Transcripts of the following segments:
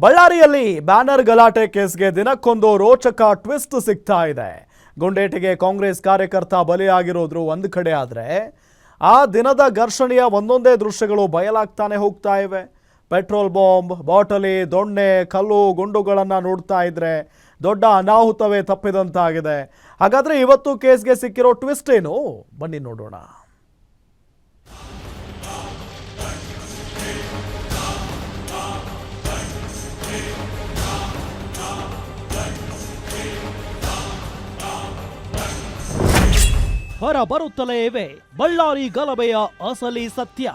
ಬಳ್ಳಾರಿಯಲ್ಲಿ ಬ್ಯಾನರ್ ಗಲಾಟೆ ಕೇಸ್ಗೆ ದಿನಕ್ಕೊಂದು ರೋಚಕ ಟ್ವಿಸ್ಟ್ ಸಿಗ್ತಾ ಇದೆ. ಗುಂಡೇಟಿಗೆ ಕಾಂಗ್ರೆಸ್ ಕಾರ್ಯಕರ್ತ ಬಲಿಯಾಗಿರೋದ್ರು ಒಂದು ಕಡೆ ಆದರೆ ಆ ದಿನದ ಘರ್ಷಣೆಯ ಒಂದೊಂದೇ ದೃಶ್ಯಗಳು ಬಯಲಾಗ್ತಾನೆ ಹೋಗ್ತಾ ಇವೆ. ಪೆಟ್ರೋಲ್ ಬಾಂಬ್, ಬಾಟಲಿ, ದೊಣ್ಣೆ, ಕಲ್ಲು, ಗುಂಡುಗಳನ್ನು ನೋಡ್ತಾ ಇದ್ರೆ ದೊಡ್ಡ ಅನಾಹುತವೇ ತಪ್ಪಿದಂತಾಗಿದೆ. ಹಾಗಾದ್ರೆ ಇವತ್ತು ಕೇಸ್ಗೆ ಸಿಕ್ಕಿರೋ ಟ್ವಿಸ್ಟ್ ಏನು? ಬನ್ನಿ ನೋಡೋಣ. ಹೊರ ಬರುತ್ತಲೇ ಇವೆ ಬಳ್ಳಾರಿ ಗಲಭೆಯ ಅಸಲಿ ಸತ್ಯ.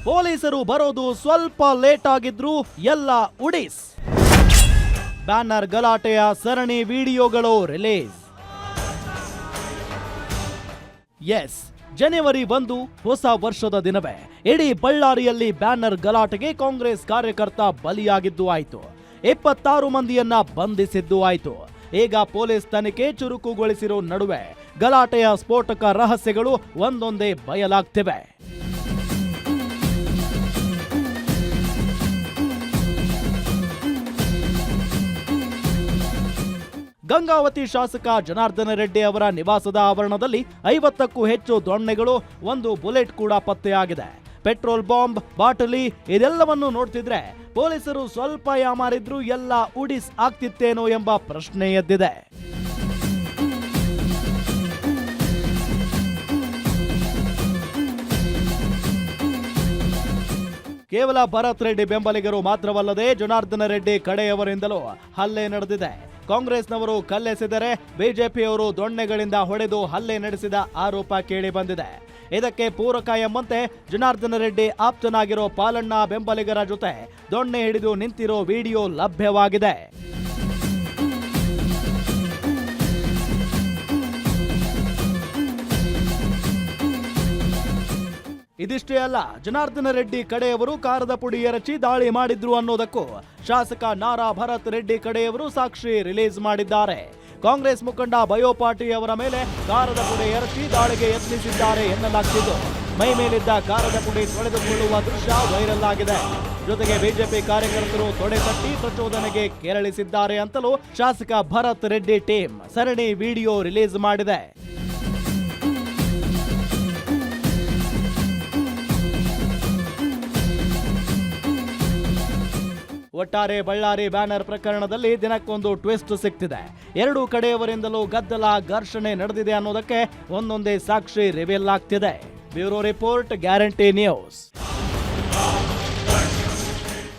ಪೊಲೀಸರು ಬರೋದು ಸ್ವಲ್ಪ ಲೇಟ್ ಆಗಿದ್ರು ಎಲ್ಲ ಉಡಿಸ್. ಬ್ಯಾನರ್ ಗಲಾಟೆಯ ಸರಣಿ ವಿಡಿಯೋಗಳು ರಿಲೀಸ್. ಎಸ್, ಜನವರಿ 1 ಹೊಸ ವರ್ಷದ ದಿನವೇ ಇಡೀ ಬಳ್ಳಾರಿಯಲ್ಲಿ ಬ್ಯಾನರ್ ಗಲಾಟೆಗೆ ಕಾಂಗ್ರೆಸ್ ಕಾರ್ಯಕರ್ತ ಬಲಿಯಾಗಿದ್ದು ಆಯ್ತು. 26 ಮಂದಿಯನ್ನ ಬಂಧಿಸಿದ್ದು ಆಯ್ತು. ಈಗ ಪೊಲೀಸ್ ತನಿಖೆ ಚುರುಕುಗೊಳಿಸಿರೋ ನಡುವೆ ಗಲಾಟೆಯ ಸ್ಫೋಟಕ ರಹಸ್ಯಗಳು ಒಂದೊಂದೇ ಬಯಲಾಗ್ತಿವೆ. ಗಂಗಾವತಿ ಶಾಸಕ ಜನಾರ್ದನ ರೆಡ್ಡಿ ಅವರ ನಿವಾಸದ ಆವರಣದಲ್ಲಿ 50ಕ್ಕೂ ಹೆಚ್ಚು ದೊಣ್ಣೆಗಳು, ಒಂದು ಬುಲೆಟ್ ಕೂಡ ಪತ್ತೆಯಾಗಿದೆ. ಪೆಟ್ರೋಲ್ ಬಾಂಬ್, ಬಾಟಲಿ ಇದೆಲ್ಲವನ್ನು ನೋಡ್ತಿದ್ರೆ ಪೊಲೀಸರು ಸ್ವಲ್ಪ ಯಾಮಾರಿದ್ರು ಎಲ್ಲ ಉಡಿಸ್ ಆಗ್ತಿತ್ತೇನೋ ಎಂಬ ಪ್ರಶ್ನೆ ಎದ್ದಿದೆ. ಕೇವಲ ಭರತ್ ರೆಡ್ಡಿ ಬೆಂಬಲಿಗರು ಮಾತ್ರವಲ್ಲದೆ ಜನಾರ್ದನ ರೆಡ್ಡಿ ಕಡೆಯವರಿಂದಲೂ ಹಲ್ಲೆ ನಡೆದಿದೆ. ಕಾಂಗ್ರೆಸ್ನವರು ಕಲ್ಲೆಸೆದರೆ ಬಿಜೆಪಿಯವರು ದೊಣ್ಣೆಗಳಿಂದ ಹೊಡೆದು ಹಲ್ಲೆ ನಡೆಸಿದ ಆರೋಪ ಕೇಳಿ ಬಂದಿದೆ. ಇದಕ್ಕೆ ಪೂರಕ ಎಂಬಂತೆ ಜನಾರ್ದನ ರೆಡ್ಡಿ ಆಪ್ತನಾಗಿರೋ ಪಾಲಣ್ಣ ಬೆಂಬಲಿಗರ ಜೊತೆ ದೊಣ್ಣೆ ಹಿಡಿದು ನಿಂತಿರೋ ವಿಡಿಯೋ ಲಭ್ಯವಾಗಿದೆ. ಇದಿಷ್ಟೇ ಅಲ್ಲ, ಜನಾರ್ದನ ರೆಡ್ಡಿ ಕಡೆಯವರು ಕಾರದ ಪುಡಿ ಎರಚಿ ದಾಳಿ ಮಾಡಿದ್ರು ಅನ್ನೋದಕ್ಕೂ ಶಾಸಕ ನಾರಾ ಭರತ್ ರೆಡ್ಡಿ ಕಡೆಯವರು ಸಾಕ್ಷಿ ರಿಲೀಸ್ ಮಾಡಿದ್ದಾರೆ. ಕಾಂಗ್ರೆಸ್ ಮುಖಂಡ ಬಯೋಪಾಟಿ ಅವರ ಮೇಲೆ ಕಾರದ ಪುಡಿ ಎರಚಿ ದಾಳಿಗೆ ಯತ್ನಿಸಿದ್ದಾರೆ ಎನ್ನಲಾಗ್ತಿದ್ದು, ಮೈ ಮೇಲಿದ್ದ ಕಾರದ ಪುಡಿ ತೊಳೆದುಕೊಳ್ಳುವ ದೃಶ್ಯ ವೈರಲ್ ಆಗಿದೆ. ಜೊತೆಗೆ ಬಿಜೆಪಿ ಕಾರ್ಯಕರ್ತರು ತೊಡೆ ತಟ್ಟಿ ಪ್ರಚೋದನೆಗೆ ಕೆರಳಿಸಿದ್ದಾರೆ ಅಂತಲೂ ಶಾಸಕ ಭರತ್ ರೆಡ್ಡಿ ಟೀಮ್ ಸರಣಿ ವಿಡಿಯೋ ರಿಲೀಸ್ ಮಾಡಿದೆ. ಒಟ್ಟಾರೆ ಬಳ್ಳಾರಿ ಬ್ಯಾನರ್ ಪ್ರಕರಣದಲ್ಲಿ ದಿನಕ್ಕೊಂದು ಟ್ವಿಸ್ಟ್ ಸಿಗ್ತಿದೆ. ಎರಡೂ ಕಡೆಯವರಿಂದಲೂ ಗದ್ದಲ, ಘರ್ಷಣೆ ನಡೆದಿದೆ ಅನ್ನೋದಕ್ಕೆ ಒಂದೊಂದೇ ಸಾಕ್ಷಿ ರಿವೀಲ್ ಆಗ್ತಿದೆ. Bureau report, guarantee news.